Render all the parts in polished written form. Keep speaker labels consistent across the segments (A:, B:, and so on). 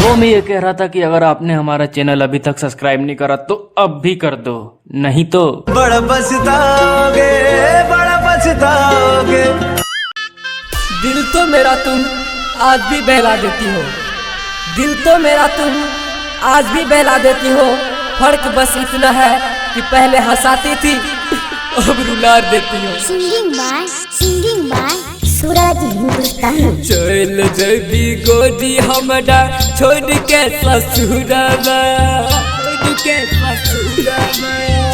A: वो मैं ये कह रहा था कि अगर आपने हमारा चैनल अभी तक सब्सक्राइब नहीं करा तो अब भी कर दो, नहीं तो
B: बड़ा पछताओगे, बड़ा पछताओगे।
C: दिल तो मेरा तुम आज भी बहला देती हो, दिल तो मेरा तुम आज भी बहला देती हो। फर्क बस इतना है कि पहले हंसाती थी अब रुला देती हो।
D: सिंगिंग बाय सूरज हिंदुस्तानी।
C: चल जबी गोदी हमरा छोड़ के ससुरवा, छोड़ के ससुरवा।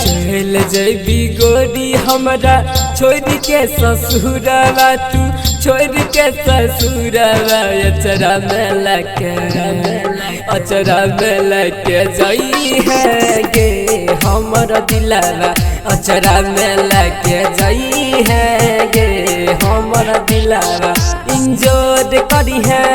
C: चल जबी गोदी हमरा छोड़ के ससुरवा, तू छोड़ के ससुरवा। अचरा में लके, अचरा में लके जाई है गे हमर दिलवा, अचरा में लके जाई है गे हमर दिलवा। इंजोर करी है,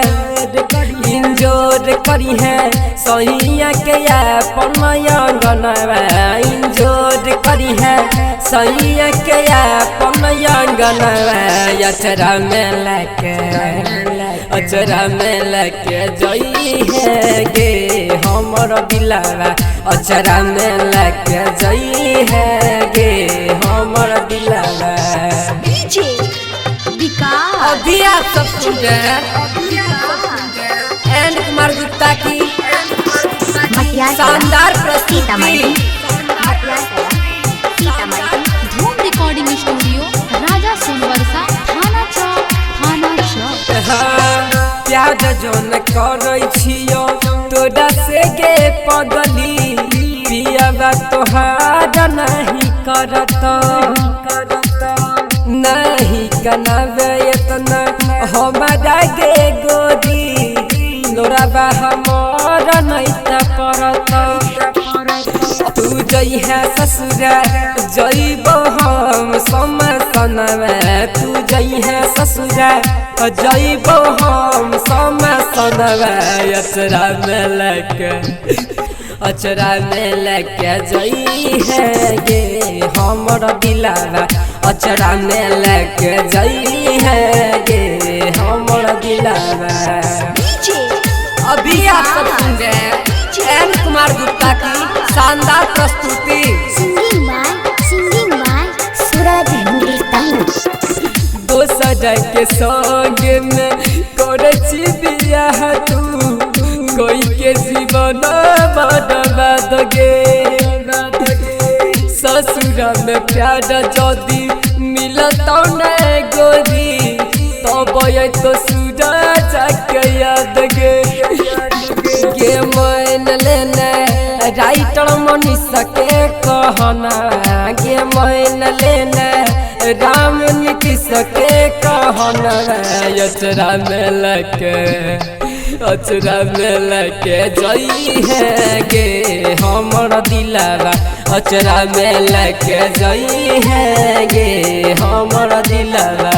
C: इंजोर करी है सैया के अपन अंगनवा। इंजोर करी है सैया के अपन अंगनवा। अचरा में लके, अचरा में लके जाई है गे हमर दिलवा, अचरा में लके जाई है गे हमर दिलवा। अभी आप सब सुन रहे हैं एंड कुमार गुप्ता की शानदार प्रस्तुति।
E: धूम रिकॉर्डिंग स्टूडियो, राजा सोनवर्षा, थाना चौक, थाना चौक।
C: प्यार जोन करै छियो तोरा से गे पगली, पियावा तोहार नहीं करत, नहीं कनावे इतना हमारा गे गोदी। लोराबा हमारा नहीं त परत, तू जई है ससुरा जईबो हम समसनवा। तू जई है ससुरा जईबो हम समसनवा। अचरा में लके, अचरा में लके जई है गे हमर दिलवा, अचरा में लके जई है गे हमर दिलवा। अभी आप सब सुन रहे हैं एम कुमार गुप्ता की शानदार प्रस्तुति।
D: सिंगिंग बाय सूरज हिंदुस्तानी।
C: दोसर के संग में करे छी बियाह, तू कोई के जीवन बर्बाद गे। ससुरा में प्यार जदी मिलत न गोरी, तब तो सूरज के याद गे। गे मन लेने राइटर मनीष के कहना, गे मन लेने राम नीतीश के कहना। अचरा में लके, अचरा में लके जाई है गे हमर दिलवा, अचरा में लके जाई है गे हमर दिलवा।